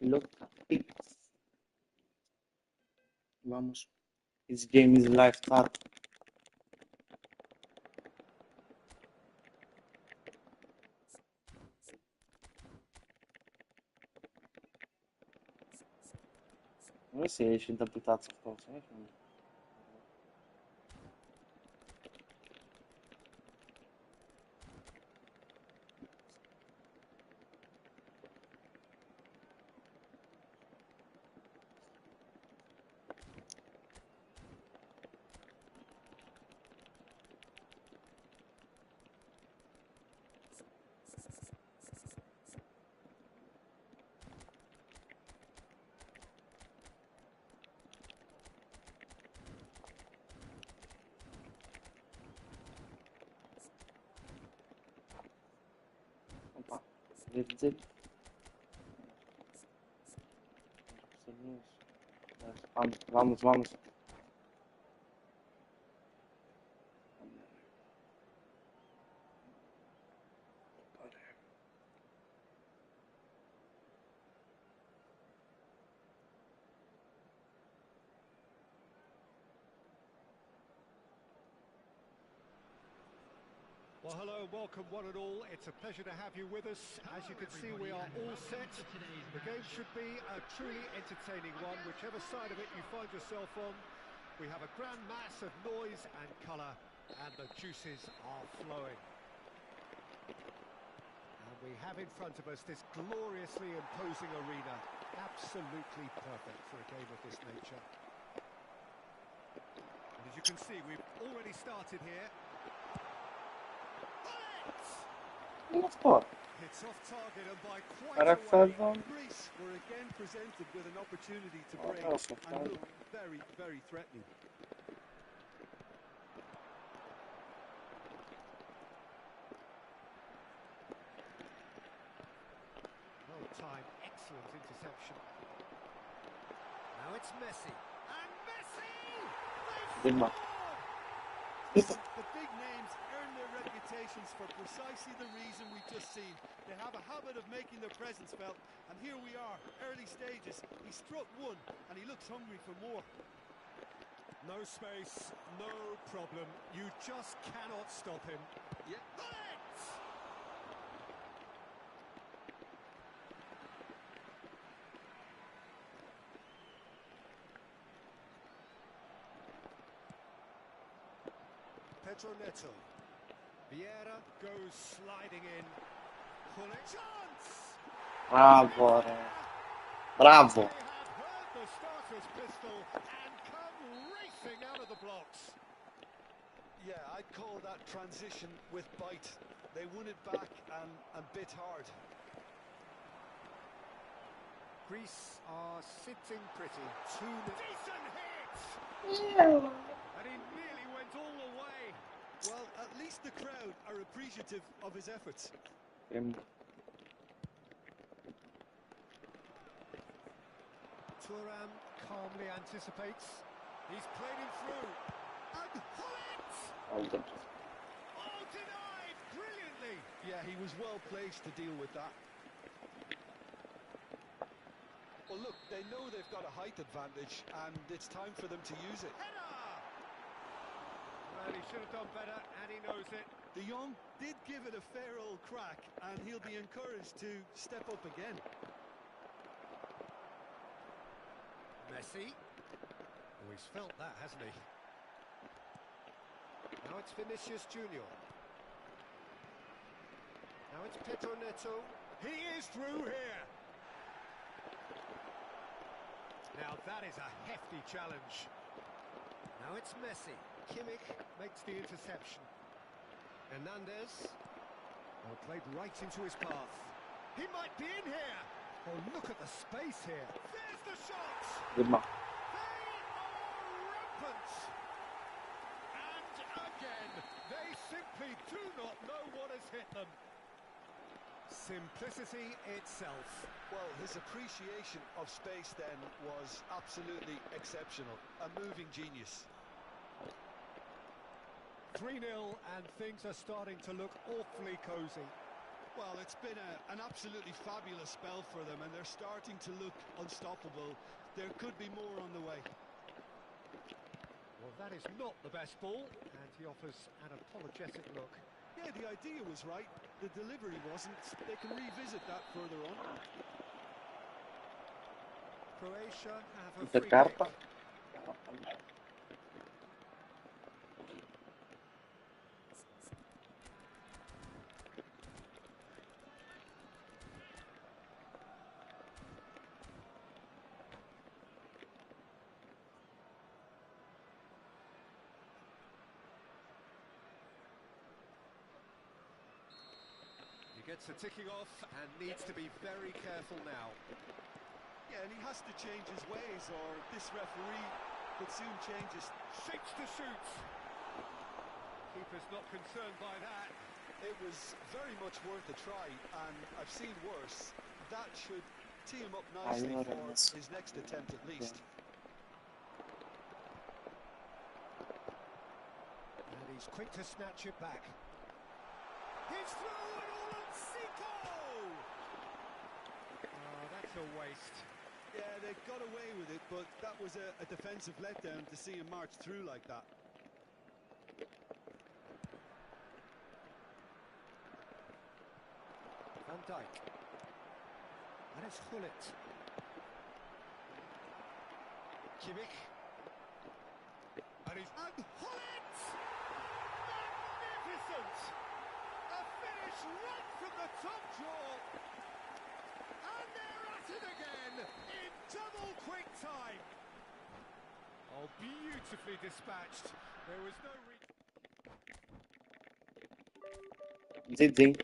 Look at it. Vamos. This game is live chat. Δεν sé, έχει interpretați αυτό. Опа, видите? Vamos, vamos. Well, hello, welcome one and all. It's a pleasure to have you with us. As you can see, we are all set. The game should be a truly entertaining one, whichever side of it you find yourself on. We have a grand mass of noise and colour, and the juices are flowing. And we have in front of us this gloriously imposing arena, absolutely perfect for a game of this nature. And as you can see, we've already started here. It's off target and by quite a way. Greece were again presented with an opportunity to break and look very, very threatening. Well timed, excellent interception. Now it's Messi. And Messi! They scored! The big names earn their reputations for precisely the reason we've just seen. They have a habit of making their presence felt, and here we are, early stages. He struck one, and he looks hungry for more. No space, no problem. You just cannot stop him. Yeah. Neto. Vieira goes sliding in. Chance! Bravo, bravo. They have heard the starter's pistol and come racing out of the blocks. Yeah, I'd call that transition with bite. They won it back and bit hard. Greece are sitting pretty. Decent hit! And he nearly went all the way. Well, at least the crowd are appreciative of his efforts. Thuram calmly anticipates. He's played him through. And Hullet! Oh, denied! Brilliantly! Yeah, he was well placed to deal with that. Well, look, they know they've got a height advantage, and it's time for them to use it. Header! Well, he should have done better, and he knows it. De Jong did give it a fair old crack, and he'll be encouraged to step up again. Messi. Oh, he's felt that, hasn't he? Now it's Vinicius Junior. Now it's Neto. He is through here. Now that is a hefty challenge. Now it's Messi. Kimmich makes the interception. Hernandez. Well, played right into his path. He might be in here. Oh, look at the space here. There's the shot. They are rampant. And again, they simply do not know what has hit them. Simplicity itself. Well, his appreciation of space then was absolutely exceptional. A moving genius. 3-0 and things are starting to look awfully cosy. Well, it's been an absolutely fabulous spell for them, and they're starting to look unstoppable. There could be more on the way. Well, that is not the best ball, and he offers an apologetic look. Yeah, the idea was right. The delivery wasn't. They can revisit that further on. Croatia have a The free carta. kick. He gets the ticking off and needs to be very careful now. Yeah, and he has to change his ways, or this referee could soon change his... Seeks to shoot. Keeper's not concerned by that. It was very much worth a try, and I've seen worse. That should tee him up nicely for his next attempt at least. And he's quick to snatch it back. He's through and all on Zico! Oh, that's a waste. Yeah, they got away with it, but that was a defensive letdown to see him march through like that. Van Dijk. And it's Gullit. Kimmich. And he's... And Gullit! Magnificent! A finish right from the top draw. And they're at it again in double quick time. Oh, beautifully dispatched. There was no... GG.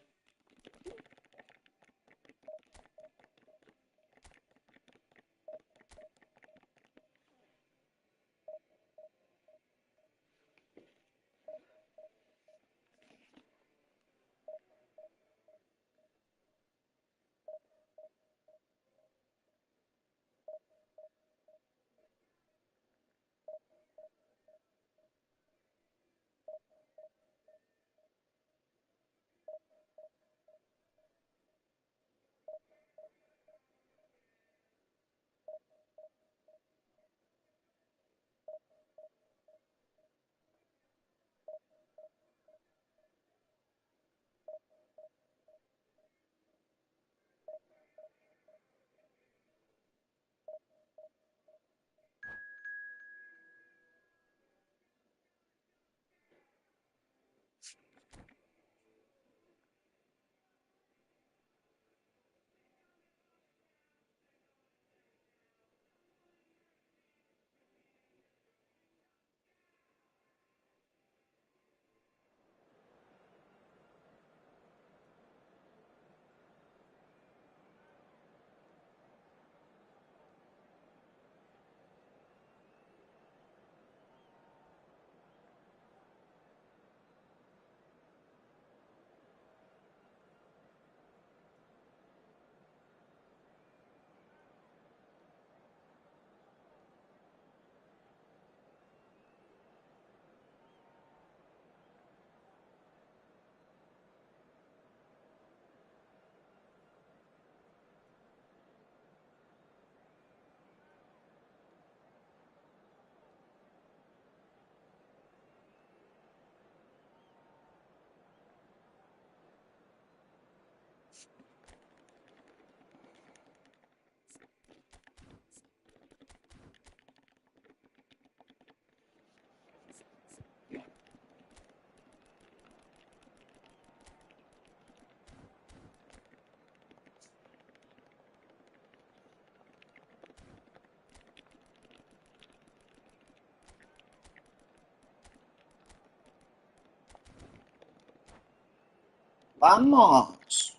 Vamos.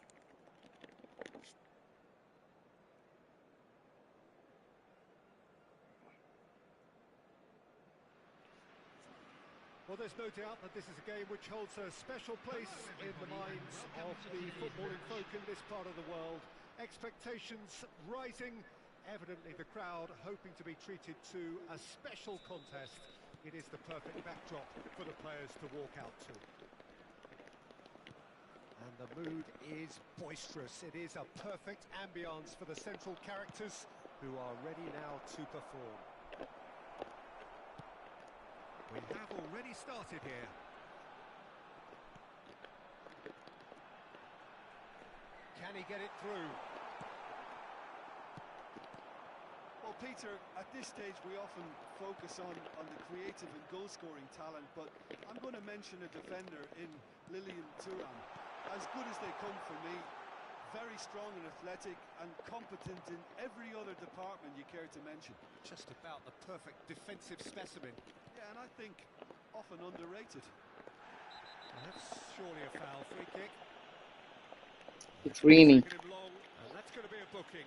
Well, there's no doubt that this is a game which holds a special place in the minds of the footballing folk in this part of the world. Expectations rising, evidently the crowd hoping to be treated to a special contest. It is the perfect backdrop for the players to walk out to. And the mood is boisterous. It is a perfect ambience for the central characters who are ready now to perform. We have already started here. Can he get it through? Well, Peter, at this stage we often focus on the creative and goal-scoring talent, but I'm going to mention a defender in Lilian Thuram. As good as they come for me, very strong and athletic and competent in every other department you care to mention. Just about the perfect defensive specimen. Yeah, and I think often underrated. Well, that's surely a foul. Free kick. It's raining. Taken him long, and that's going to be a booking.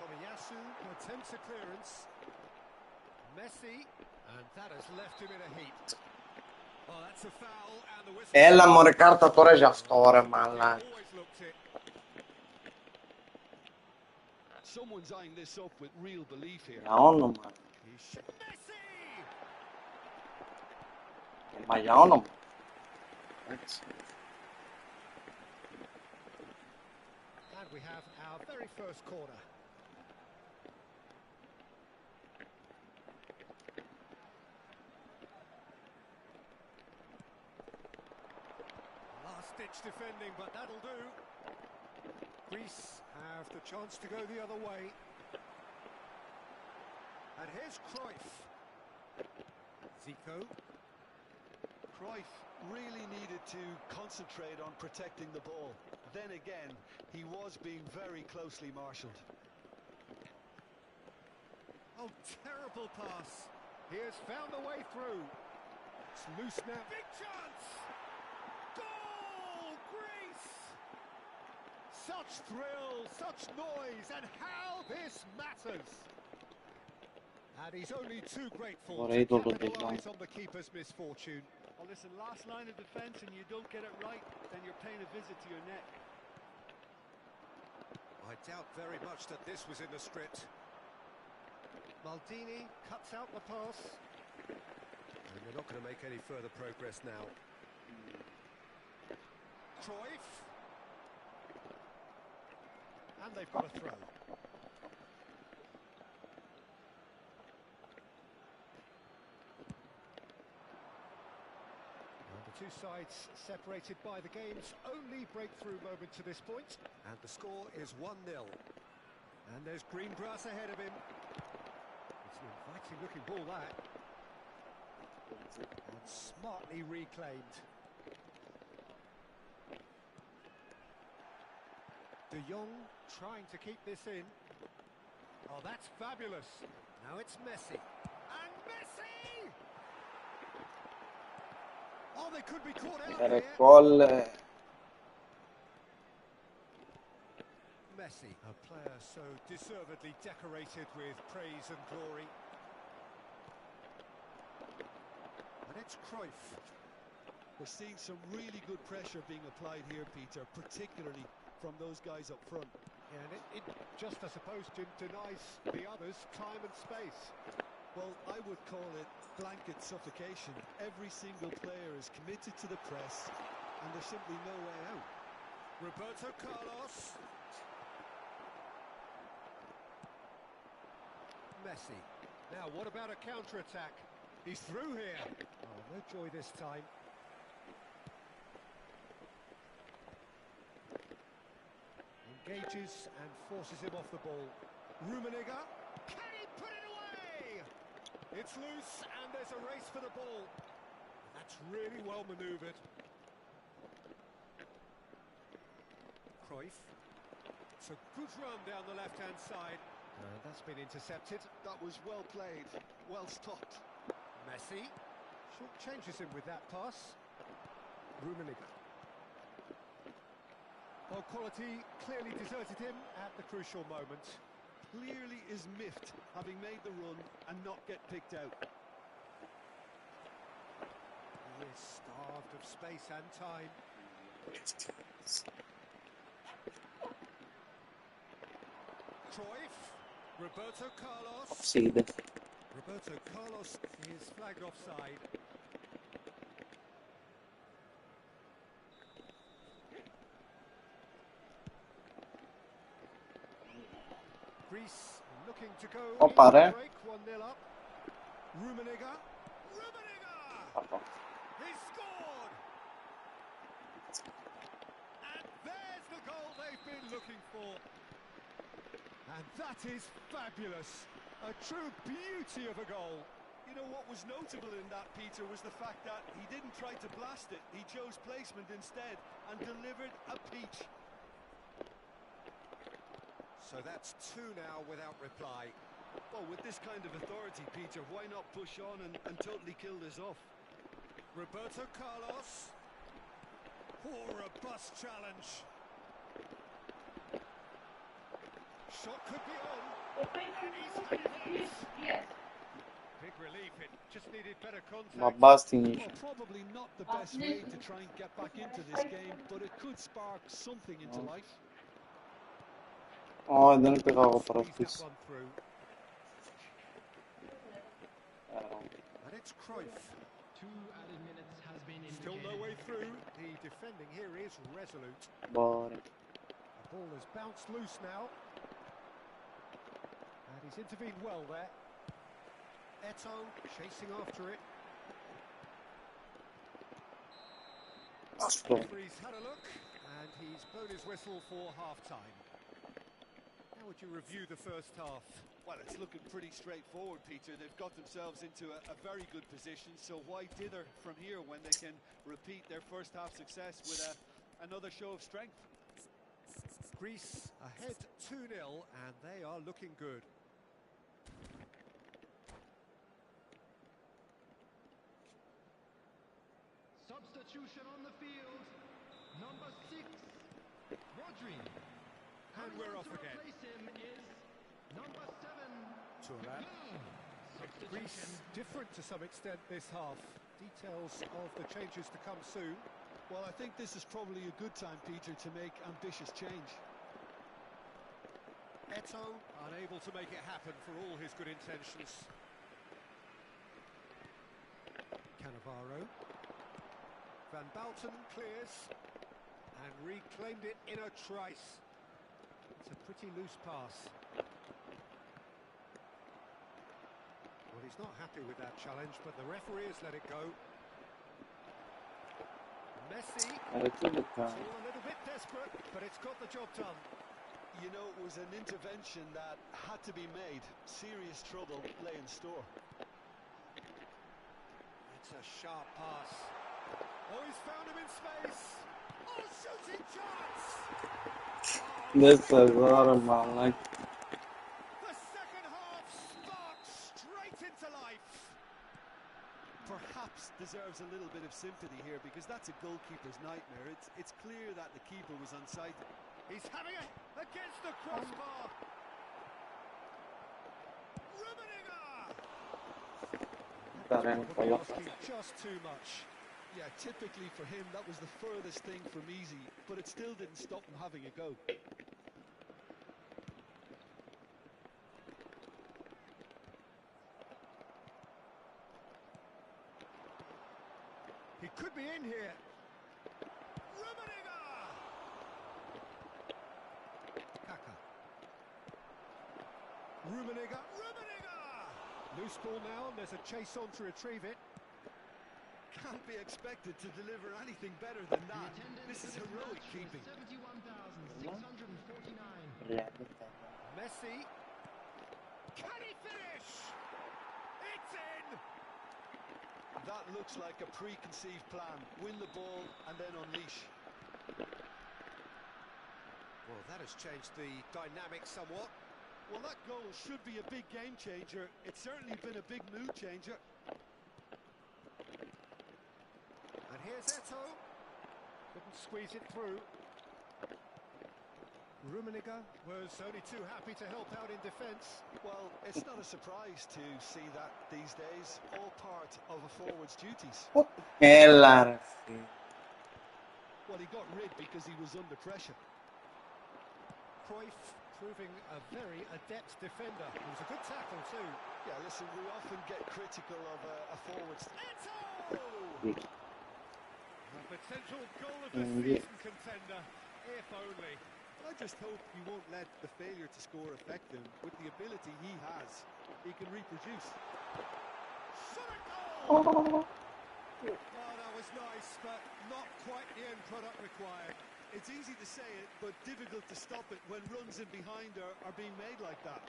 Tomiyasu attempts a clearance. Messi, and that has left him in a heap. Oh, that's a foul, and the whistle. Έλα μωρέ κάρτα τώρα για αυτό ρε μαλάκα. Always looked it. Someone's eyeing this up with real belief here. Για όνομα. Messi! Μα για όνομα. Έτσι. And we have our very first corner. Last-ditch defending, but that'll do. Greece have the chance to go the other way. And here's Cruyff. Zico. Cruyff really needed to concentrate on protecting the ball. Then again, he was being very closely marshalled. Oh, terrible pass. He has found the way through. It's loose now. Big chance! Goal, Greece! Such thrill, such noise, and how this matters. And he's only too grateful Ωραίοι to το capitalise on the keeper's misfortune. Well, listen, last line of defence and you don't get it right, then you're paying a visit to your net. I doubt very much that this was in the script. Maldini cuts out the pass. And they're not going to make any further progress now. Cruyff. And they've got a throw. Two sides separated by the game's only breakthrough moment to this point. And the score is 1-0. And there's green grass ahead of him. It's an inviting looking ball, that. And smartly reclaimed. De Jong trying to keep this in. Oh, that's fabulous. Now it's Messi. And Messi! Oh, they could be caught out Ρε here. κόλ. Messi, a player so deservedly decorated with praise and glory. And it's Cruyff. We're seeing some really good pressure being applied here, Peter, particularly from those guys up front. Yeah, and it just, I suppose, denies the others time and space. Well, I would call it blanket suffocation. Every single player is committed to the press, and there's simply no way out. Roberto Carlos. Messi. Now, what about a counter-attack? He's through here. Oh, no joy this time. Engages and forces him off the ball. Rummenigge. Can he put it away? It's loose and there's a race for the ball. That's really well manoeuvred. Cruyff. It's a good run down the left-hand side. And that's been intercepted. That was well played, well stopped. Messi. Short changes him with that pass. Rummenigge. Well, quality clearly deserted him at the crucial moment. Clearly is miffed, having made the run and not get picked out. He is starved of space and time. Cruyff, Roberto Carlos. Offside. Roberto Carlos is flagged offside. Greece looking to go Opa, into re. break, 1-0 up. Rummenigge. He scored! And there's the goal they've been looking for. And that is fabulous. A true beauty of a goal. You know what was notable in that, Peter, was the fact that he didn't try to blast it. He chose placement instead and delivered a peach. So that's 2 now without reply. Well, with this kind of authority, Peter, why not push on and totally kill this off? Roberto Carlos. Oh, robust challenge. Shot could be on. And he's had it. Big relief, it just needed better contact. Babastinho. Well, probably not the best way to try and get back into this game, but it could spark something into life. Oh, δεν πήγα εγώ Squeeze that πρώτος. one through. And it's Cruyff. 2 added minutes has been Still indicated. no way through. The defending here is resolute. Μπορεί. The ball has bounced loose now. And he's intervened well there. Eto'o chasing after it. Αυτό. Referee's had a look, and he's blown his whistle for half-time. How would you review the first half? Well, it's looking pretty straightforward, Peter. They've got themselves into a very good position, so why dither from here when they can repeat their first half success with another show of strength? Greece ahead 2-0, and they are looking good. Substitution on the field. Number 6, Rodri. And we're off to again. replace him is number 7, Turan. Greece Substitution. different to some extent this half. Details of the changes to come soon. Well, I think this is probably a good time, Peter, to make ambitious change. Eto'o unable to make it happen for all his good intentions. Cannavaro. Van Balten clears and reclaimed it in a trice. It's a pretty loose pass. Well, he's not happy with that challenge, but the referee has let it go. Messi, Ρετούλικα. it's all a little bit desperate, but it's got the job done. You know, it was an intervention that had to be made. Serious trouble lay in store. It's a sharp pass. Oh, he's found him in space. Oh, shooting chance! Δεν θα δω, μαλάκι. The second half sparks straight into life. Perhaps deserves a little bit of sympathy here because that's a goalkeeper's nightmare. It's clear that the keeper was unsighted. He's having it against the crossbar. Rummenigge! Ήταν Probably πολλά. asking just too much. Yeah, typically for him, that was the furthest thing from easy, but it still didn't stop him having a go. He could be in here. Rummenigge! Kaka. Rummenigge. Loose ball now, and there's a chase on to retrieve it. Can't be expected to deliver anything better than The that. attendance This is for heroic match was keeping. 71,649. Messi. Can he finish? It's in! That looks like a preconceived plan. Win the ball and then unleash. Well, that has changed the dynamic somewhat. Well, that goal should be a big game changer. It's certainly been a big mood changer. And here's Eto'o. Couldn't squeeze it through. Rummenigge was only too happy to help out in defence. Well, it's not a surprise to see that these days, all part of a forward's duties. Έλα ρε φίλε. Well, he got rid because he was under pressure. Cruyff proving a very adept defender. It was a good tackle too. Yeah, listen, we often get critical of a forward's... A potential goal of the season contender, if only. I just hope he won't let the failure to score affect him. With the ability he has, he can reproduce. Oh, that was nice, but not quite the end product required. It's easy to say it, but difficult to stop it when runs in behind are being made like that.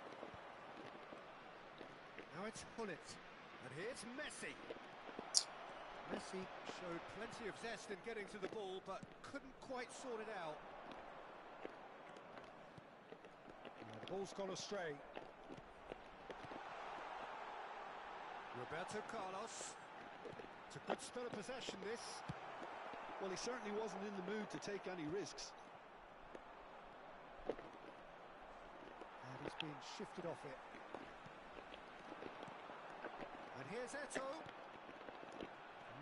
Now it's Hullet, and here's Messi. Messi showed plenty of zest in getting to the ball, but couldn't quite sort it out. And the ball's gone astray. Roberto Carlos. It's a good spell of possession, this. Well, he certainly wasn't in the mood to take any risks. And he's been shifted off it. And here's Eto'o.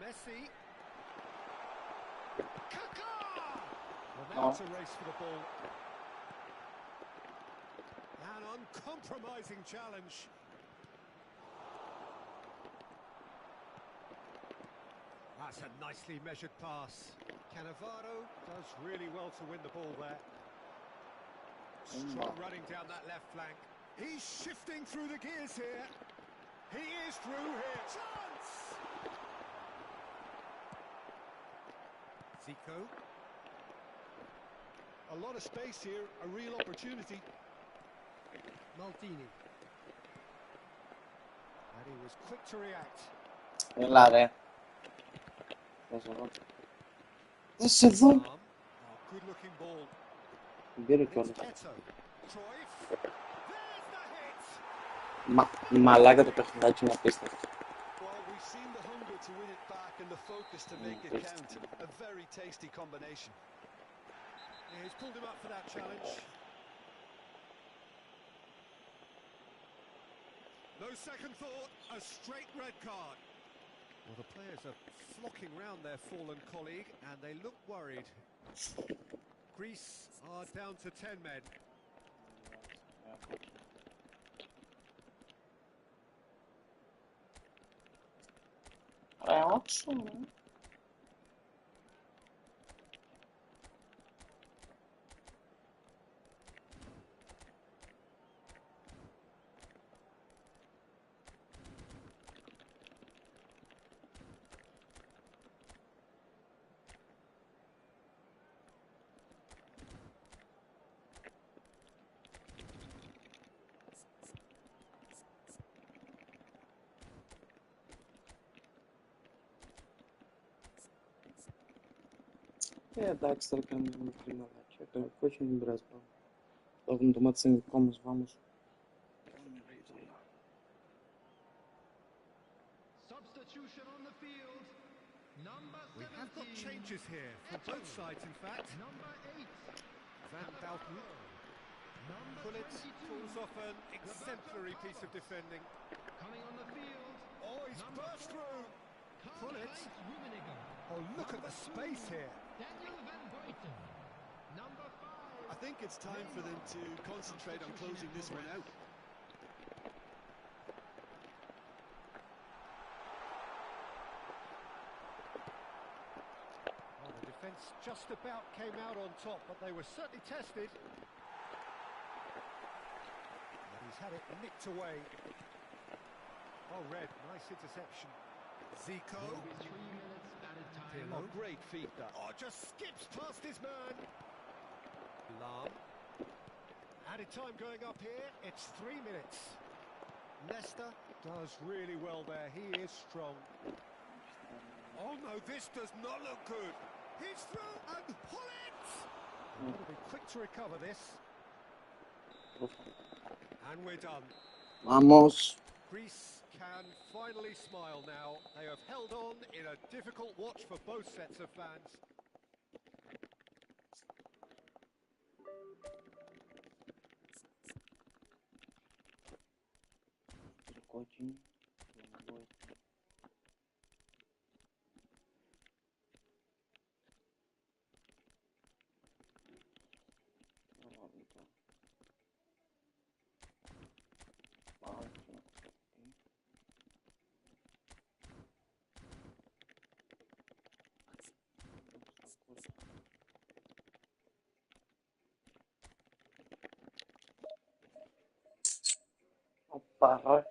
Messi. Kaká! Well, now it's a race for the ball. An uncompromising challenge. That's a nicely measured pass. Cannavaro does really well to win the ball there. Strong running down that left flank. He's shifting through the gears here. He is through here. Chance! Zico. A lot of space here, a real opportunity. Maldini. And he was quick to react. Έλα ρε. Δες εδώ. Oh, good looking ball. Την πήρε It's κιόλας. Eto'o. Cruyff. There's the hit. Μαλάκα το παιχνιδάκι είναι απίστευτο. Well, we've seen the hunger to win it back and the focus to make it count. A very tasty combination. Yeah, he's pulled him up for that challenge. No second thought, a straight red card. Well, the players are flocking round their fallen colleague and they look worried. Greece are down to 10 men. Εντάξει, τώρα κάνουμε μικρή μαλάκια. Όχι, μην πειράζει πάνω. Θα δούμε το μάτι είναι δικό μας, βάμος. Substitution on the field. Number We have got 17. changes here from both sides, in fact. Number 8. Van Bouten. Number Pullet 22. pulls off an exemplary piece of defending. Coming on the field. Oh, he's Number burst 4. through. Pullet. Rummenigge. Oh, look at the space here. Daniel Van Buiten. Number 5. I think it's time for them to concentrate on closing this one out. Well, the defence just about came out on top, but they were certainly tested. And he's had it nicked away. Oh, Red, nice interception. Zico. Will be 3 minutes added time. Pirlo. Oh, great feat that. Oh, just skips past his man. Lam. Added time going up here. It's 3 minutes. Leicester does really well there. He is strong. Oh no, this does not look good. He's through and pull it! Got to be quick to recover this. And we're done. Vamos. Greece can finally smile now. They have held on in a difficult watch for both sets of fans. Oppa,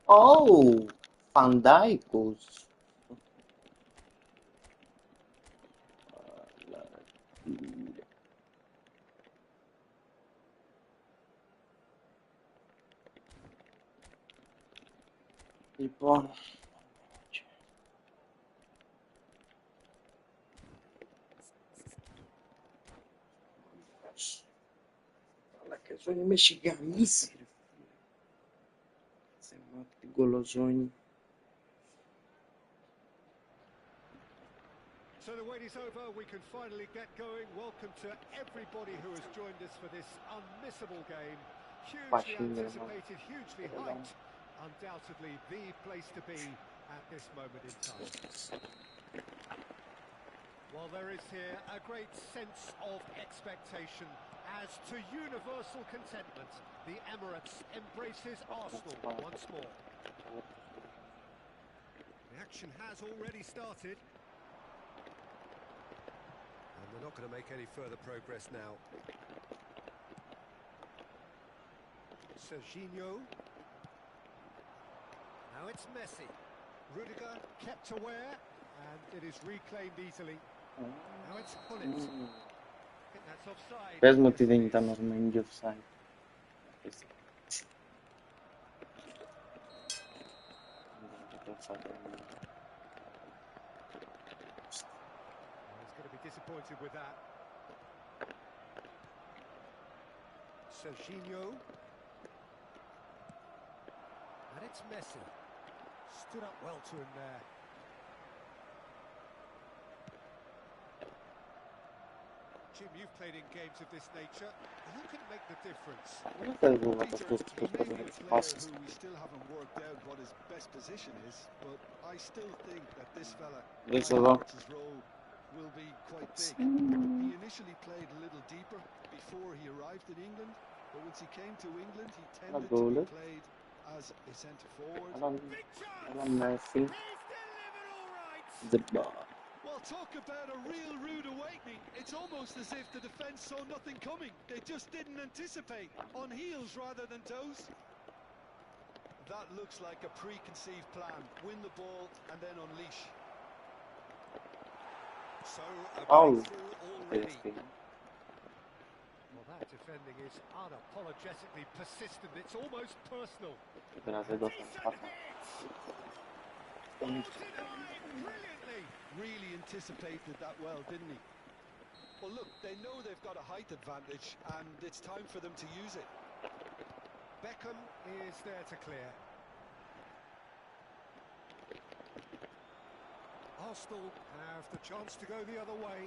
oh, Fandaikos. Λοιπόν, αλλά και ζώνη με σιγανίσει, ρε φίλε. Σε μάτι την κολοζώνη. So the wait is over, we can finally get going. Welcome to everybody who has joined us for this unmissable game. Hugely anticipated, hugely hyped. Undoubtedly the place to be at this moment in time. Well, there is here a great sense of expectation as to universal contentment. The Emirates embraces Arsenal once more. The action has already started. And they're not going to make any further progress now. Serginho. Now it's Messi. Rudiger kept aware, and it is reclaimed easily. Now it's Hullet. I think that's offside. Πες μου ότι δεν ήταν ορμένη και offside. He's going to be disappointed with that. Serginho. And it's Messi. Stood up well to him there. Jim, you've played in games of this nature. Who can make the difference? Δεν θα εγώ να Peter, αυτός he τους may be a player πάσες. who we still haven't worked out what his best position is, but I still think that this fella, Δες εδώ. his role will be quite big. He initially played a little deeper before he arrived in England, but once he came to England, he tended to be played as a centre forward. Αλλά Μέρφυ. Well, talk about a real rude awakening. It's almost as if the defence saw nothing coming. They just didn't anticipate. On heels rather than toes. That looks like a preconceived plan. Win the ball and then unleash. So, a breakthrough already. σκηνή. Well, that defending is unapologetically persistent. It's almost personal. Και πέρα δεν το Decent έφτανε. hit. Τον Oh, ήξερα. denied brilliantly. Really anticipated that well, didn't he? Well, look, they know they've got a height advantage, and it's time for them to use it. Beckham is there to clear. Arsenal have the chance to go the other way.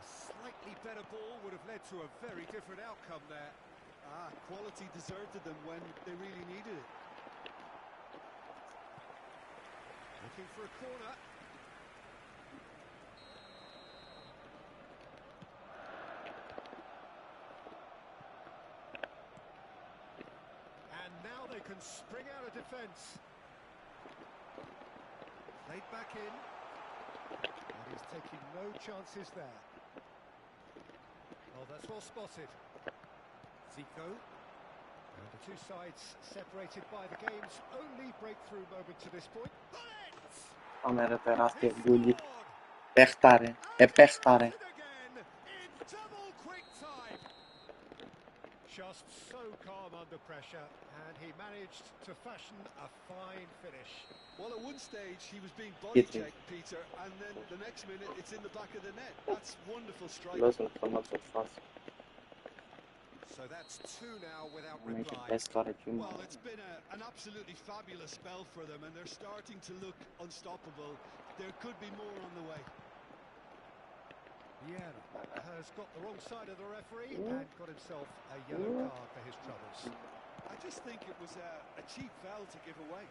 A slightly better ball would have led to a very different outcome there. Quality deserted them when they really needed it. Looking for a corner. And now they can spring out of defence. Played back in. And he's taking no chances there. Oh, that's well spotted. Zico. And the two sides separated by the game's only breakthrough moment to this point. Πάμε ρε τεράστια γκούλη. Παίχταρε, επέχταρε. Again in double quick time. Just so calm under pressure, and he managed to fashion a fine finish. Well, at one stage he was being body Hit him. checked, Peter, and then the next minute it's in the back of the net. That's wonderful striking. Λες με το μάτσο φάση. So that's two now without Με έχει reply. πέσει τώρα εκεί μου. Well, it's been an absolutely fabulous spell for them, and they're starting to look unstoppable. There could be more on the way. Gera has got the wrong side of the referee and got himself a yellow card for his troubles. I just think it was a cheap foul to give away.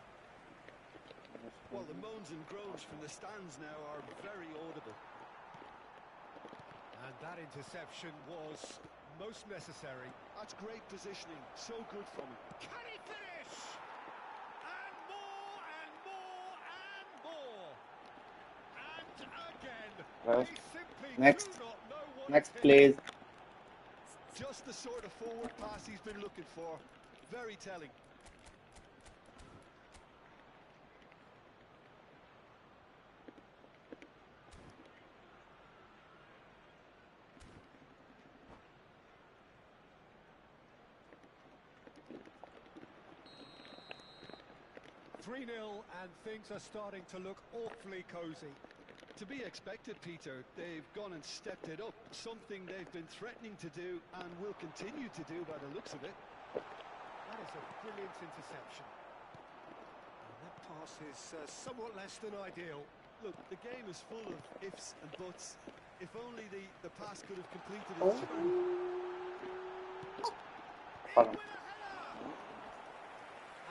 Well, the moans and groans from the stands now are very audible. And that interception was most necessary. That's great positioning, so good from him. Can he finish? And more and more and more. And again. Well, They simply next. do not know what Next hit. please. Just the sort of forward pass he's been looking for. Very telling. Three 3-0 and things are starting to look awfully cosy. To be expected, Peter. They've gone and stepped it up, something they've been threatening to do and will continue to do by the looks of it. That is a brilliant interception. And that pass is somewhat less than ideal. Look, the game is full of ifs and buts. If only the pass could have completed its journey. Pardon.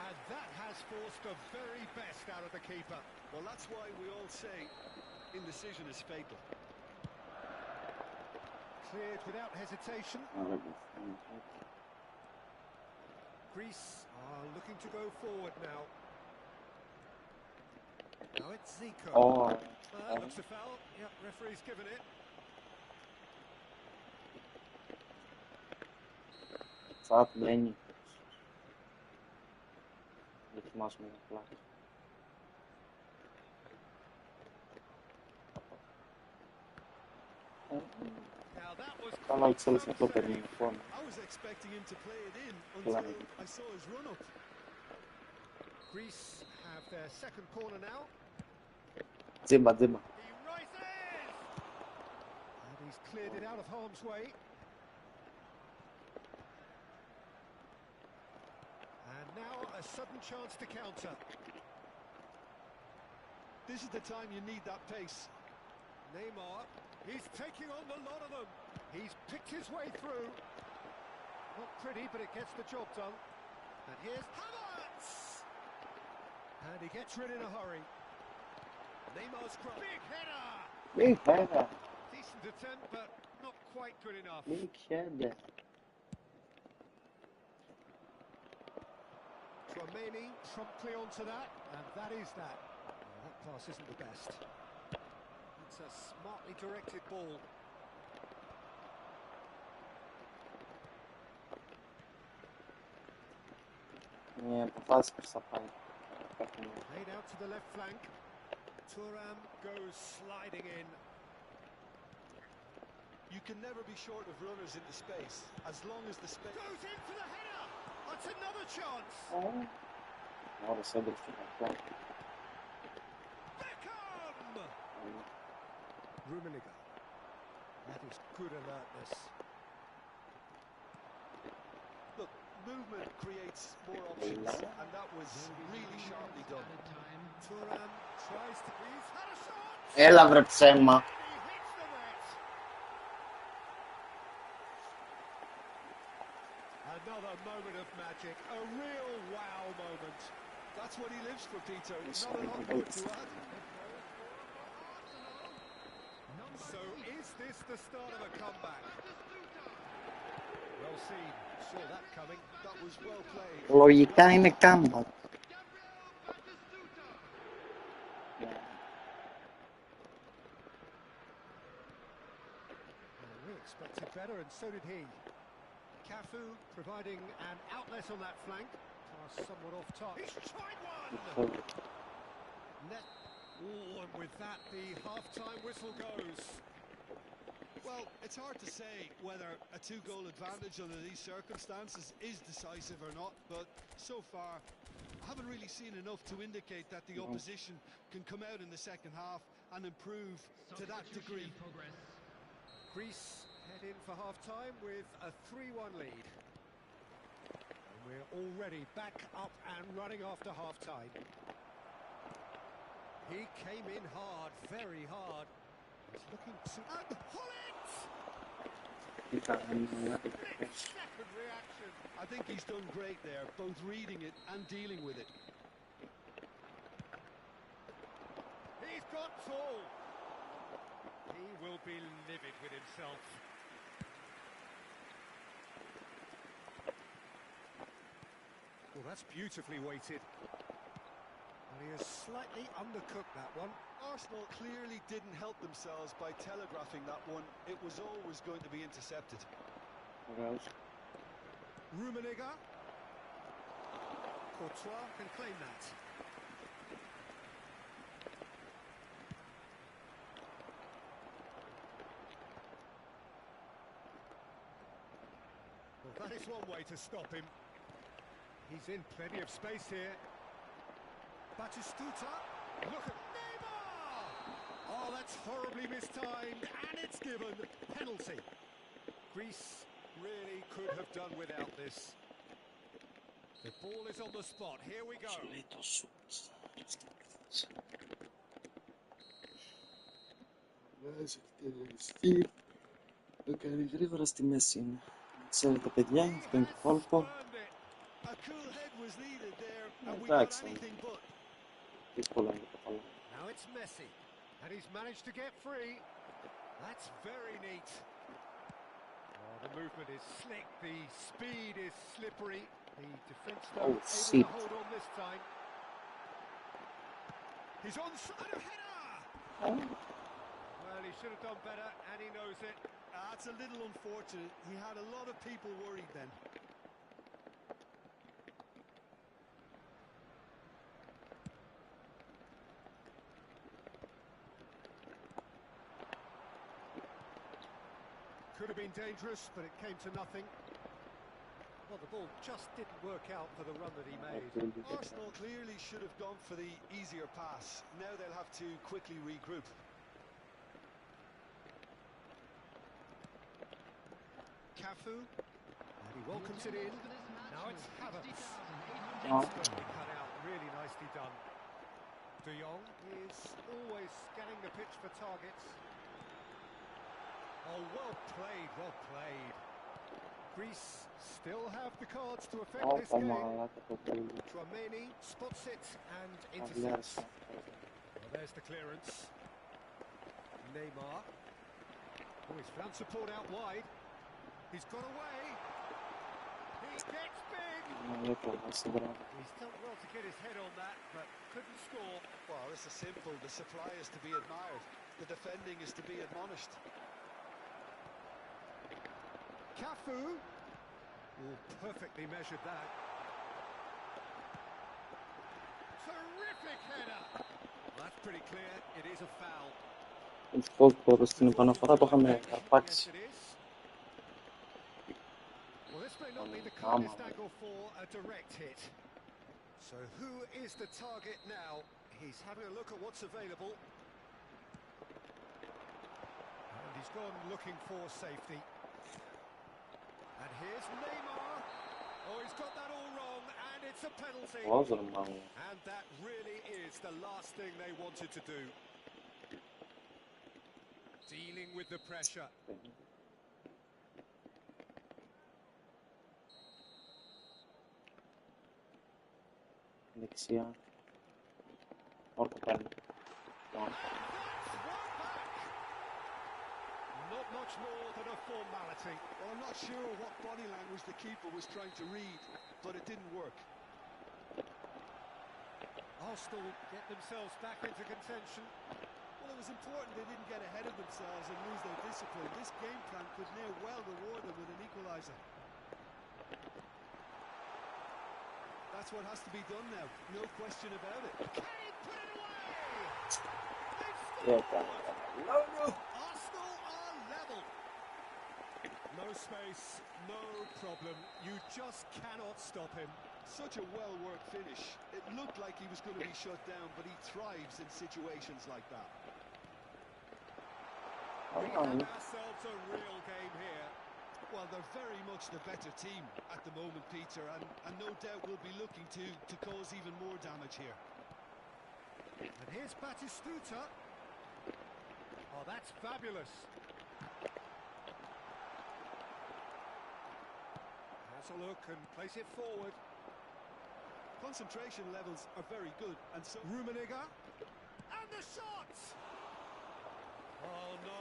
And that has forced the very best out of the keeper. Well, that's why we all say indecision is fatal. Cleared without hesitation. Greece are looking to go forward now. Now it's Zico. Oh, Looks a foul. Yep, referee's given it. θα μένει. Δοκιμάσουμε ένα πλάτο. Now that was Καλά quite εξέλιξε some αυτό save. παίρνει λοιπόν. I was expecting him to play it in until I saw his run-up. Greece have their second corner now. Τζίμπα, τζίμπα. He rises! And he's cleared it out of harm's way. And now a sudden chance to counter. This is the time you need that pace. Neymar, he's taking on the lot of them. He's picked his way through. Not pretty, but it gets the job done. And here's Havertz! And he gets rid in a hurry. Neymar's cross. Big header! Big header. Decent attempt, but not quite good enough. Big header. Tchouameni promptly onto that, and that is that. Well, that pass isn't the best. It's a smartly directed ball. Αποφάσισε πως θα πάει. Played out to the left flank. Thuram goes sliding in. You can never be short of runners into space, as long as the space... Goes in for the header! That's another chance! Agora sai del finale. Beckham! Rummenigge. That is good alertness. Look, movement creates more options, and that was really sharply done. Added time. Thuram tries to... He's had a shot! Έλα βρε ψέμα. And he hits the net! Another moment of magic, a real wow moment. That's what he lives for, Peter. Yes, Not a lot I more think to so. add. So is this the start of a comeback? Well seen, saw that coming. That was well played. Λογικά είναι comeback. We expected better, and so did he. Cafu providing an outlet on that flank. Pass somewhat off target. He's tried one! Net. Oh, and with that, the half-time whistle goes. Well, it's hard to say whether a two-goal advantage under these circumstances is decisive or not, but so far, I haven't really seen enough to indicate that the opposition can come out in the second half and improve to that degree. Substitution in progress. Greece head in for half-time with a 3-1 lead. And we're already back up and running after half-time. He came in hard, very hard. He's looking to... And Hullet! Split-second reaction. I think he's done great there, both reading it and dealing with it. He's got tall. He will be livid with himself. Well, that's beautifully weighted. And he has slightly undercooked that one. Arsenal clearly didn't help themselves by telegraphing that one. It was always going to be intercepted. Rummenigge. Courtois can claim that. Well, that is one way to stop him. He's in plenty of space here. Batistuta. Look at Neymar! Oh, that's horribly mistimed, and it's given. Penalty. Greece really could have done without this. The ball is on the spot. Here we go. Το κάνει γρήγορα στη μέση είναι. Ξέρετε παιδιά, αυτό είναι το κόλπο. A cool head was needed there, and we got Εντάξει. anything but. Δύσκολα είναι το καλό. Now it's Messi, and he's managed to get free. That's very neat. Oh, the movement is slick, the speed is slippery. The defence though able shit. to hold on this time. He's onside, a header! Well, he should have done better, and he knows it. That's a little unfortunate. He had a lot of people worried then. Could have been dangerous, but it came to nothing. Well, the ball just didn't work out for the run that he made. Arsenal clearly should have gone for the easier pass. Now they'll have to quickly regroup. Cafu, and he welcomes it in. Now it's Havertz. 60,800. Expertly cut out, really nicely done. De Jong is always scanning the pitch for targets. Oh, well played, well played. Greece still have the cards to affect this game. Tchouameni spots it and intercepts. Well, there's the clearance. Neymar. Oh, he's found support out wide. He's got away. He gets big. He's done well to get his head on that, but couldn't score. Well, this is simple. The supply is to be admired. The defending is to be admonished. Cafu. Oh, perfectly measured that. Terrific header. Well, that's pretty clear, it is a foul. Ευτυχώς που στην επαναφορά το είχαμε αρπάξει. Well, this may not be the Άμα. cleanest angle for a direct hit. So who is the target now? He's having a look at what's available. And he's gone looking for safety. And here's Neymar. Oh, he's got that all wrong, and it's a penalty. Βάζω μάλλον. And that really is the last thing they wanted to do. Dealing with the pressure. Δεξιά. Όρκο παίρνει. Not much more than a formality. Well, I'm not sure what body language the keeper was trying to read, but it didn't work. Arsenal get themselves back into contention. Well, it was important they didn't get ahead of themselves and lose their discipline. This game plan could near well reward them with an equaliser. That's what has to be done now, no question about it. Can he put it away? Yeah, No. Arsenal are level. No space, no problem. You just cannot stop him. Such a well-worked finish. It looked like he was going to be shut down, but he thrives in situations like that. We have ourselves a real game here. Well, they're very much the better team at the moment, Peter, and no doubt will be looking to cause even more damage here. And here's Batistuta. Oh, that's fabulous. Has a look and place it forward. Concentration levels are very good, and so... Rummenigge. And the shot! Oh, no.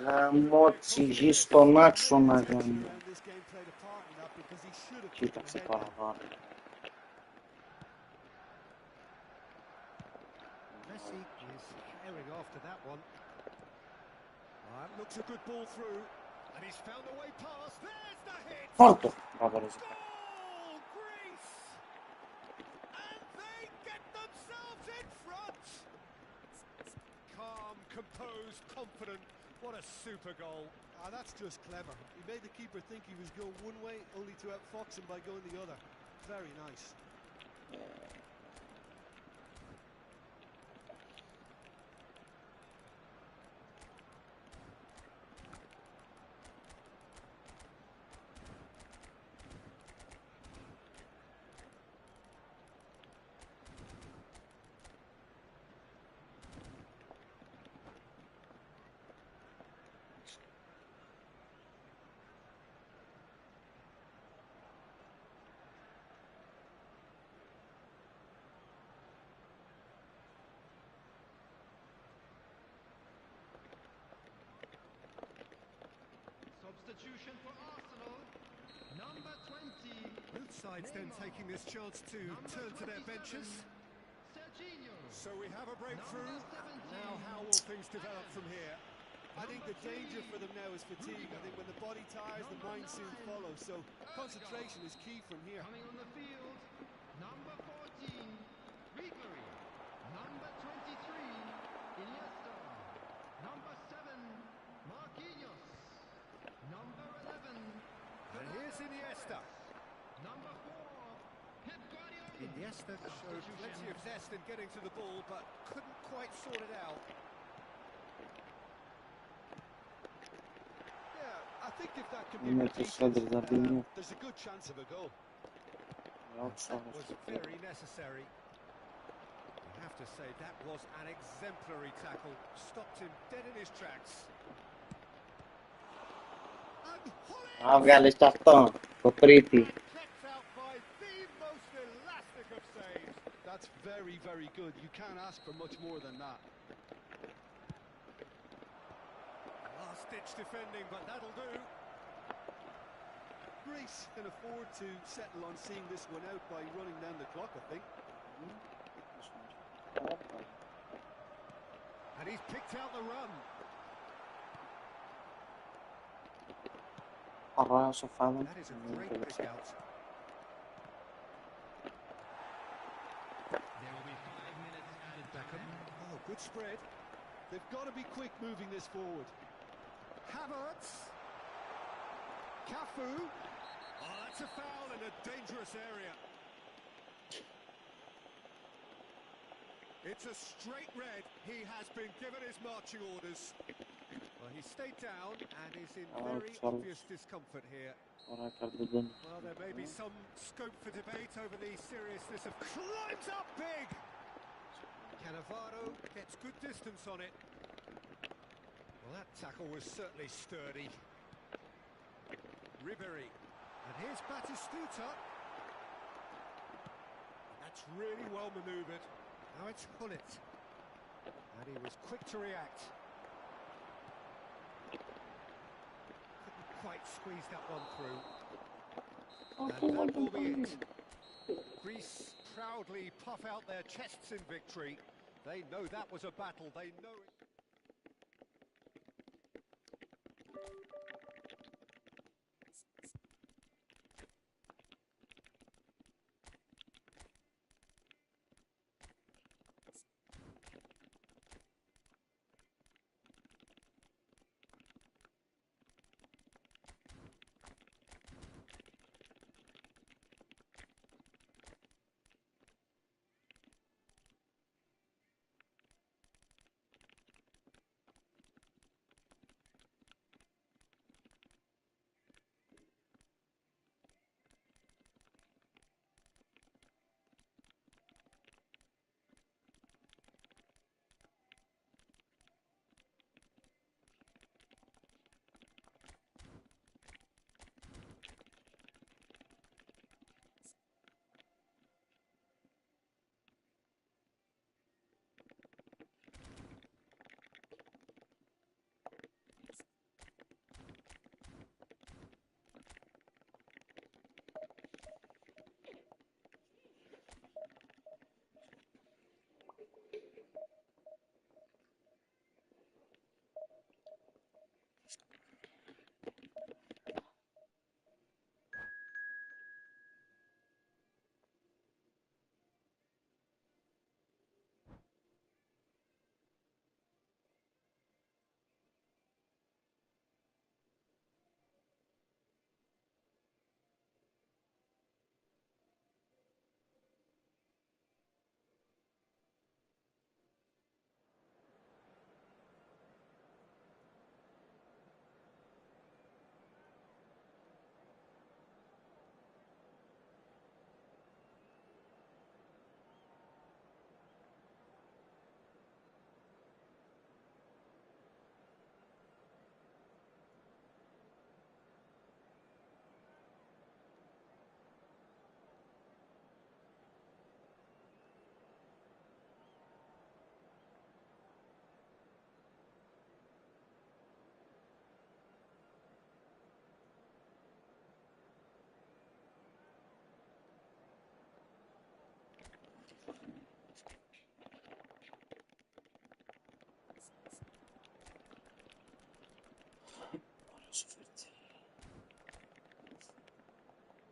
Γαμώτσι, γη στον άξονα γάμο. Κοίταξε παραπάνω. Messi is carrying after that one. Looks a good ball through, and he's found a way past. There's the hit. Φόρτο. Μπράβο, ρε. Goal, Greece, and they get themselves in front. Calm, composed, confident. What a super goal. That's just clever. He made the keeper think he was going one way, only to outfox him by going the other. Very nice. Substitution for Arsenal. Number 20. Both sides then taking this chance to turn to their benches. Serginho. So we have a breakthrough. Now how will things develop from here? I think the danger for them now is fatigue. I think when the body tires, the mind soon follows. So concentration is key from here. Coming on the field. Number 14. Ribery. Number 23. Iniesta. Number 7. Marquinhos. Number 11. And here's Iniesta. Number 4. Pep Guardiola. Iniesta showed plenty of zest in getting to the ball, but couldn't quite sort it out. Yeah, I think if that can be Είναι repeated, το σέντερ Ζαρντίνιο. there's a good chance of a goal. That was very necessary. You have to say that was an exemplary tackle. Stopped him dead in his tracks. And Α, βγάλες και αυτό, το πρίτι. kept out by the most elastic of saves. That's very, very good. You can't ask for much more than that. Last-ditch defending, but that'll do. Greece can afford to settle on seeing this one out by running down the clock, I think. And he's picked out the run. Ωραία, όσο φάμε. That is a great pick out. There will be 5 minutes added back. Oh, Good spread. They've got to be quick moving this forward. Havertz. Cafu. Oh, that's a foul in a dangerous area. It's a straight red. He has been given his marching orders. Well, he stayed down and is in very obvious discomfort here. Well, there may be some scope for debate over the seriousness of... Climbs up big! Cannavaro gets good distance on it. Well, that tackle was certainly sturdy. Ribery. And here's Batistuta. That's really well manoeuvred. Now it's Hullet. And he was quick to react. Couldn't quite squeeze that one through. And that will be it. Greece proudly puff out their chests in victory. They know that was a battle. They know it.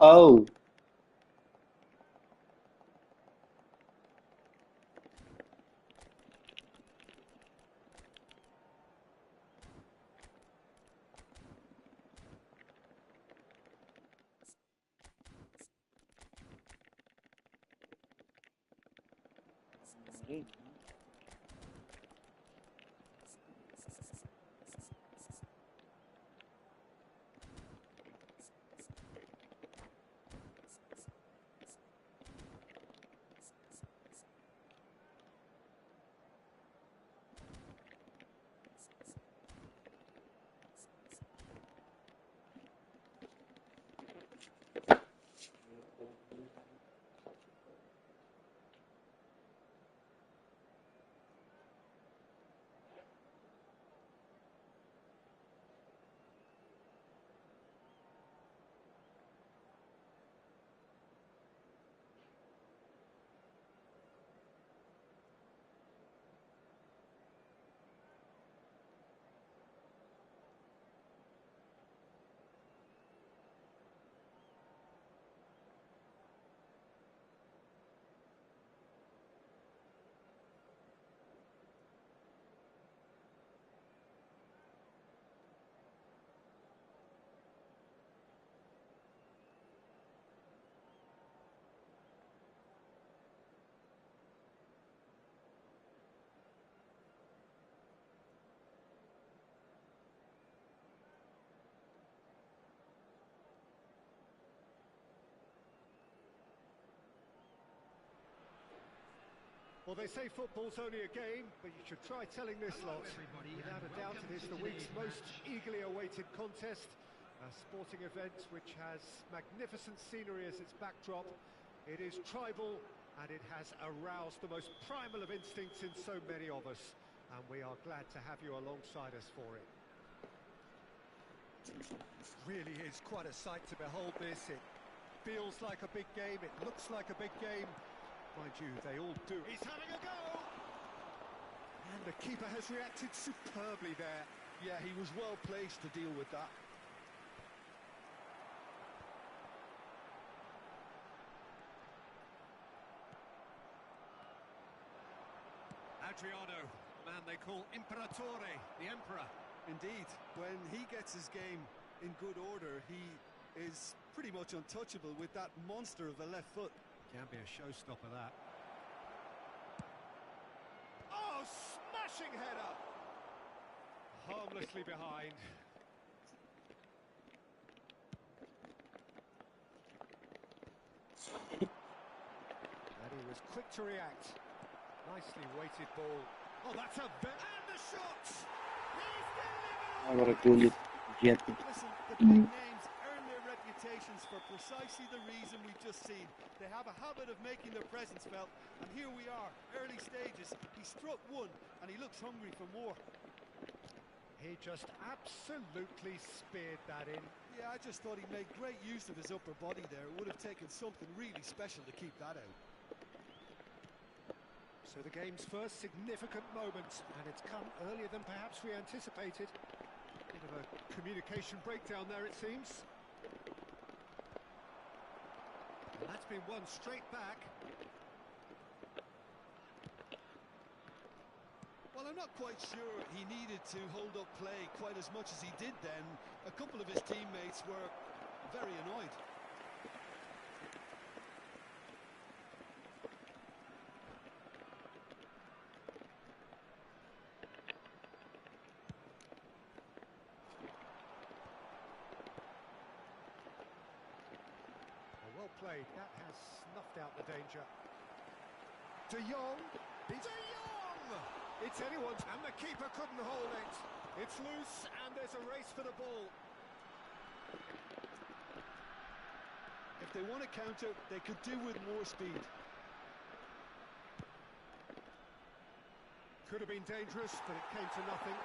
Oh. Well, they say football's only a game, but you should try telling this lot. Without a doubt, it is the week's most eagerly awaited contest. A sporting event which has magnificent scenery as its backdrop. It is tribal, and it has aroused the most primal of instincts in so many of us. And we are glad to have you alongside us for it. Really is quite a sight to behold this. It feels like a big game, it looks like a big game. Mind you, they all do. He's having a go! And the keeper has reacted superbly there. Yeah, he was well placed to deal with that. Adriano, the man they call Imperatore, the Emperor. Indeed, when he gets his game in good order, he is pretty much untouchable with that monster of a left foot. Can be a showstopper, that. Oh, smashing header! Harmlessly behind. And he was quick to react. Nicely weighted ball. Oh, that's a... And the shot! He's delivered! Agora que eu lhe quieto. Listen, the big names earn their reputations for precisely the reason we've just seen. They have a habit of making their presence felt, and here we are, early stages. He struck one, and he looks hungry for more. He just absolutely speared that in. Yeah, I just thought he made great use of his upper body there. It would have taken something really special to keep that out. So the game's first significant moment, and it's come earlier than perhaps we anticipated. Bit of a communication breakdown there, it seems. And that's been won straight back. Well, I'm not quite sure he needed to hold up play quite as much as he did then. A couple of his teammates were very annoyed. Well played, that has snuffed out the danger. De Jong! De Jong! It's anyone's, and the keeper couldn't hold it. It's loose, and there's a race for the ball. If they want to counter, they could do with more speed. Could have been dangerous, but it came to nothing.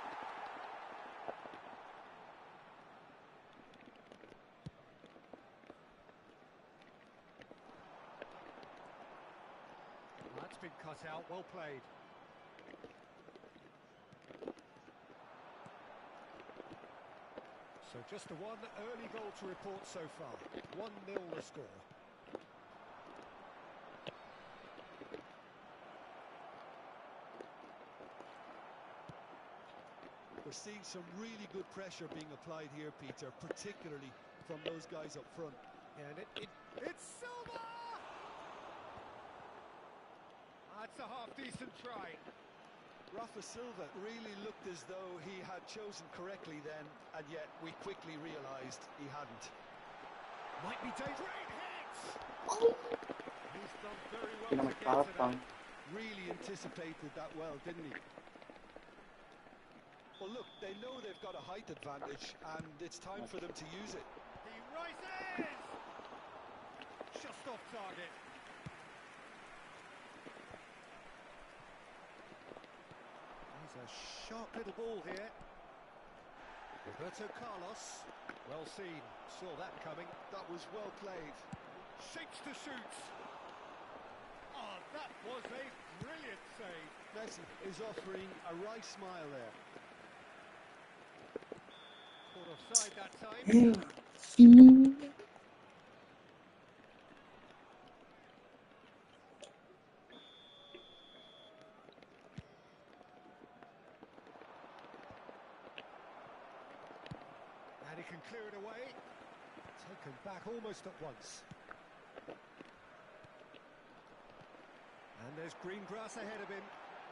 Well, that's been cut out, well played. So just the one early goal to report so far. 1-0 the score. We're seeing some really good pressure being applied here, Peter, particularly from those guys up front. And it's Silva! That's a half-decent try. Rafa Silva really looked as though he had chosen correctly then, and yet we quickly realised he hadn't. Might be dangerous. Great hits! He's done very well Não to me get fala, to pá. that. Really anticipated that well, didn't he? Well, look, they know they've got a height advantage, and it's time for them to use it. He rises! Just off target. He's a sharp little ball here. Roberto Carlos. Well seen. Saw that coming. That was well played. Shapes to shoot. Oh, that was a brilliant save. Messi is offering a wry smile there. Caught offside that time. And he can clear it away. Taken back almost at once. And there's green grass ahead of him.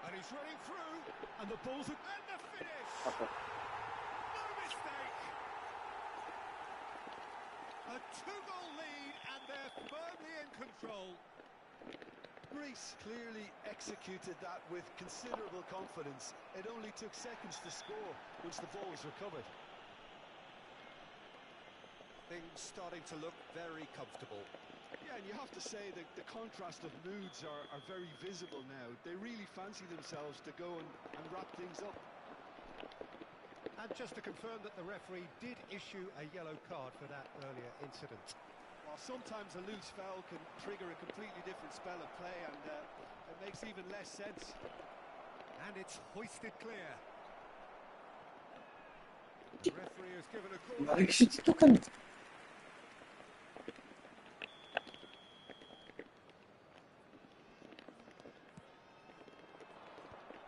And he's running through. And the ball's... And the finish! No mistake! A 2-goal lead, and they're firmly in control. Greece clearly executed that with considerable confidence. It only took seconds to score once the ball was recovered. Things starting to look very comfortable. Yeah, and you have to say that the contrast of moods are very visible now. They really fancy themselves to go and wrap things up. And just to confirm that the referee did issue a yellow card for that earlier incident. While sometimes a loose foul can trigger a completely different spell of play, and it makes even less sense. And it's hoisted clear. The referee has given a corner. Bunlar kişi tutuklandı.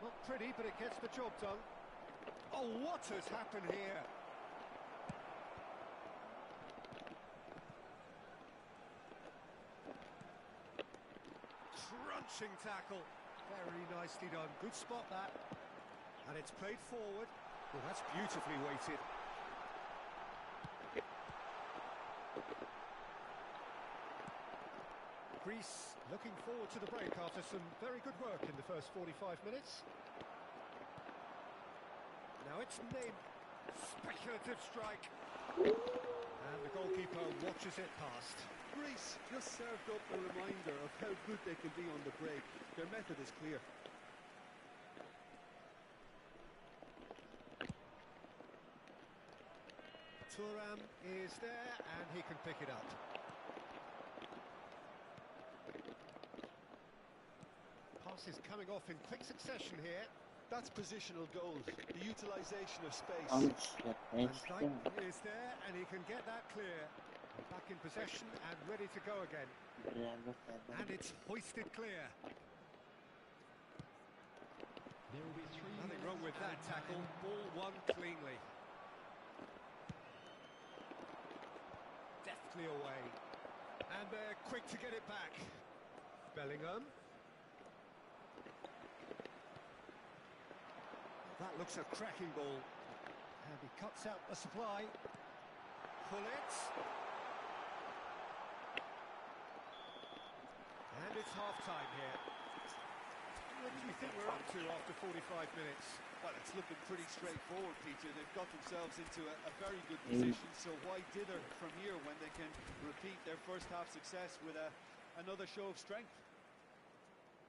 Not pretty, but it gets the job done. Oh, what has happened here? Crunching tackle. Very nicely done. Good spot that. And it's played forward. Well, that's beautifully weighted. Greece looking forward to the break after some very good work in the first 45 minutes. Now it's named. Speculative strike. And the goalkeeper watches it past. Greece just served up a reminder of how good they can be on the break. Their method is clear. Thuram is there and he can pick it up. Pass is coming off in quick succession here. That's positional goals, the utilisation of space. Yanlış And yapmaya Dyke is there and he can get that clear. Back in possession and ready to go again. And it's hoisted clear. There will be 3 Nothing wrong with that tackle. Ball won cleanly. Deftly away. And they're quick to get it back. Bellingham. That looks a cracking ball. And he cuts out the supply. Pull it. And it's half-time here. What do you think we're up to after 45 minutes? Well, it's looking pretty straightforward, Peter. They've got themselves into a very good position, so why dither from here when they can repeat their first half success with another show of strength?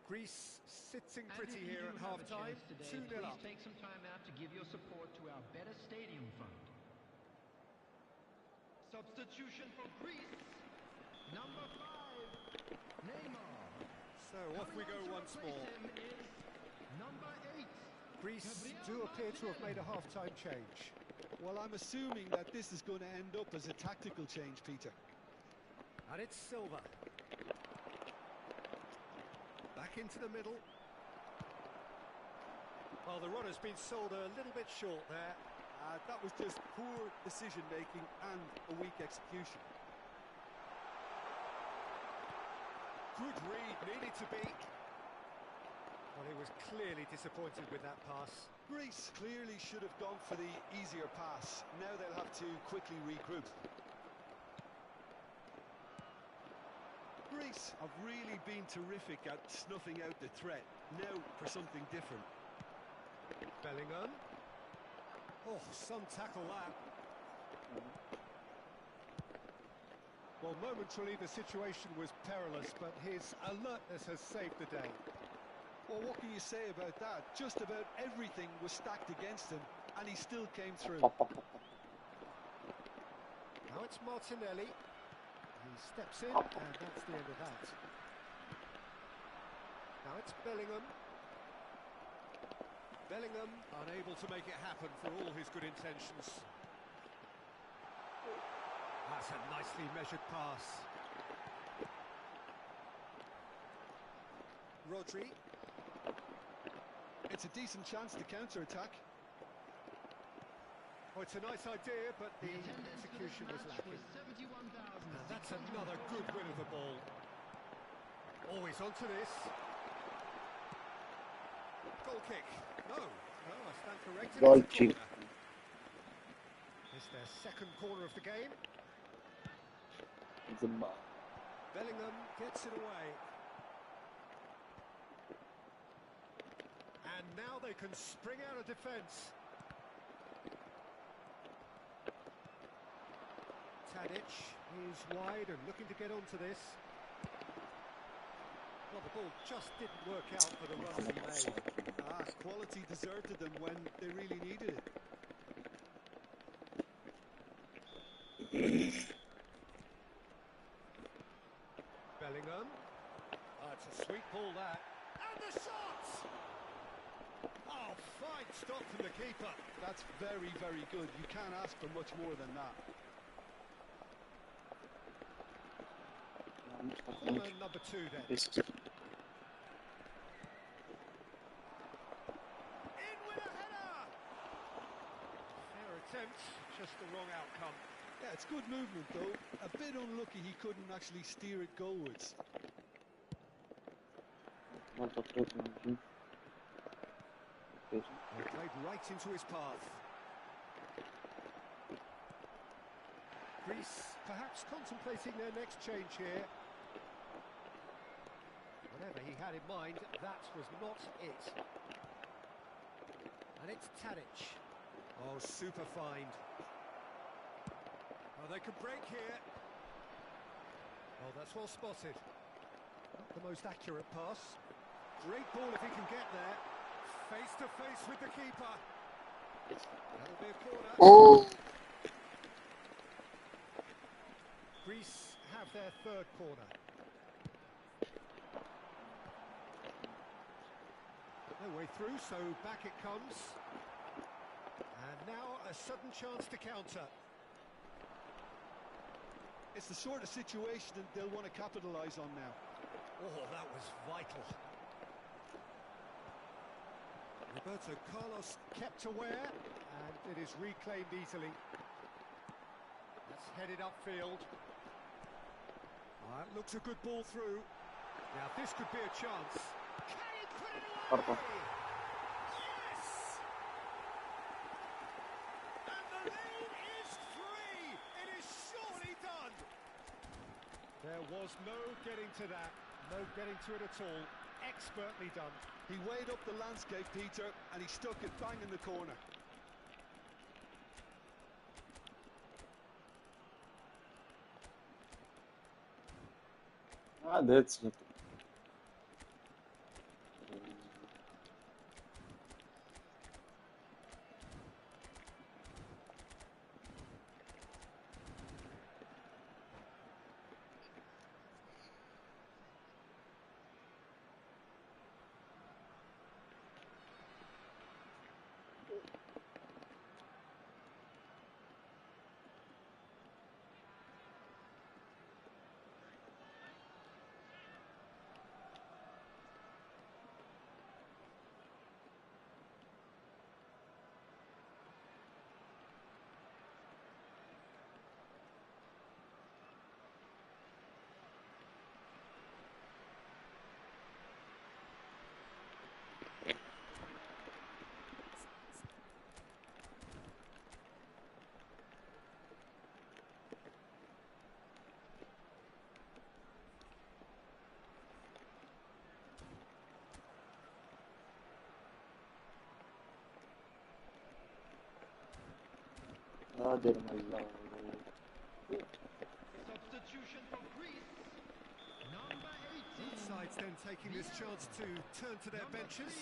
Greece sitting And pretty if you here do at have a half-time, chance today, 2-0 up. please take some time out to give your support to our Better Stadium Fund. Substitution for Greece, number 5, Neymar. So off we go once more. Number 8. Greece do appear to have made a half-time change. Well, I'm assuming that this is going to end up as a tactical change, Peter. And it's Silva. Back into the middle. Well, the run has been sold a little bit short there. That was just poor decision-making and a weak execution. Good read, needed to be. Well, he was clearly disappointed with that pass. Greece clearly should have gone for the easier pass. Now they'll have to quickly regroup. Greece have really been terrific at snuffing out the threat. Now for something different. Bellingham. Oh, some tackle that. Well, momentarily the situation was perilous, but his alertness has saved the day. Well, what can you say about that? Just about everything was stacked against him, and he still came through. Now it's Martinelli. He steps in, and that's the end of that. Now it's Bellingham. Bellingham unable to make it happen for all his good intentions. That's a nicely measured pass. Rodri. It's a decent chance to counter-attack. Oh, it's a nice idea, but the execution was lacking. And that's another good win of the ball. Oh, he's onto this. Goal kick. No, I stand corrected. Goal It's a kick. corner. It's their second corner of the game. Zımba. Bellingham gets it away. now they can spring out of defence. Tadic is wide and looking to get onto this. Well, the ball just didn't work out for the run that he made. Quality deserted them when they really needed it. Bellingham. It's a sweet ball, that. And the shot! Oh, fine stop from the keeper. That's very, very good. You can't ask for much more than that. Corner number 2 then. In with a header! Fair attempt, just the wrong outcome. Yeah, it's good movement though. A bit unlucky he couldn't actually steer it goalwards. Played right into his path. Greece perhaps contemplating their next change here. Whatever he had in mind, that was not it. And it's Tadic. Oh, super find. Oh, they could break here. Oh, that's well spotted. Not the most accurate pass. Great ball if he can get there. Face to face with the keeper. That'll be a corner. Oh! Greece have their third corner. No way through, so back it comes. And now a sudden chance to counter. It's the sort of situation that they'll want to capitalise on now. Oh, that was vital. Roberto Carlos kept aware, and it is reclaimed easily. That's headed upfield. That looks a good ball through. Now this could be a chance. Can he put it away? Yes! And the lead is 3. It is surely done. There was no getting to that. No getting to it at all. Expertly done. He weighed up the landscape, Peter, and he stuck it bang in the corner. That's not. Substitution for Greece. Number 18. Both sides then taking this chance to turn to their benches.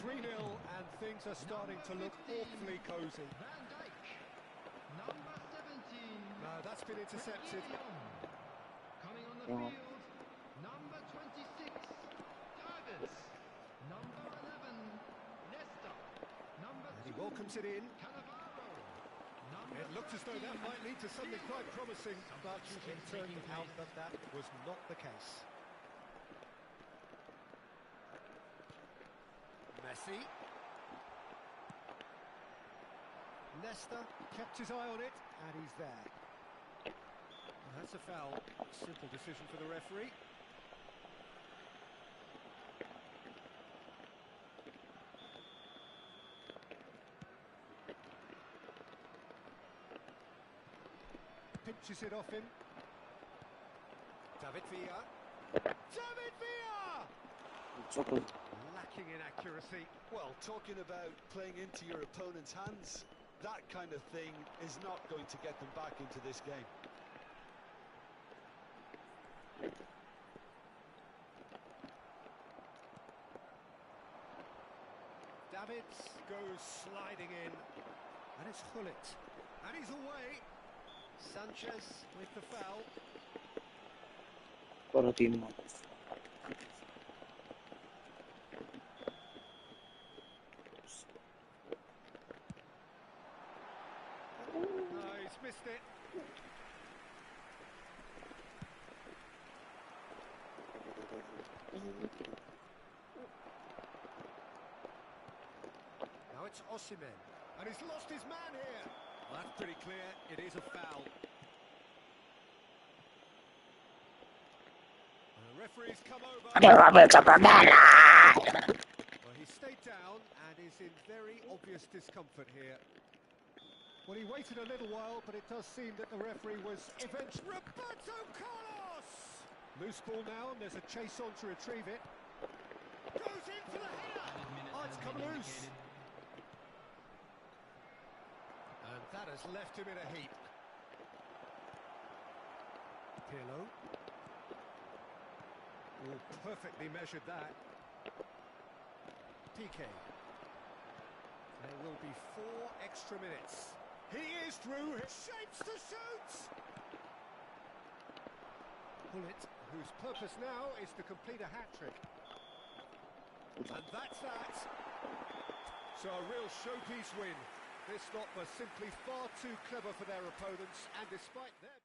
3-0 and things are starting to look awfully cosy. Van Dijk. Number 17. No, that's been intercepted. Coming on the field. Number 26. Davis. Number 11. Nesta. Number And he 2. welcomes it in. Cannavaro. It looked as though that might lead to something quite promising, but it turned out that that was not the case. Messi. Nesta kept his eye on it, and he's there. And that's a foul. Simple decision for the referee. Pinches it off him. David Villa. David Villa! striking inaccuracy. Well, talking about playing into your opponent's hands, that kind of thing is not going to get them back into this game. Davids goes sliding in, and it's Hullet, and he's away. Sanchez with the foul. Τώρα τι είναι. No, he's missed it. Now it's Osimhen, and he's lost his man here. Well, that's pretty clear, it is a foul. And the referee's come over. Well, he stayed down and is in very obvious discomfort here. Well, he waited a little while, but it does seem that the referee was eventually... Roberto Carlos! Loose ball now, and there's a chase on to retrieve it. Goes in for the header! Oh, it's come loose. And that has left him in a heap. Pirlo. Oh, perfectly measured that. PK. There will be 4 extra minutes. He is through, shapes to shoot! Hullet, whose purpose now is to complete a hat-trick. And that's that. So a real showpiece win. This lot were simply far too clever for their opponents, and despite their...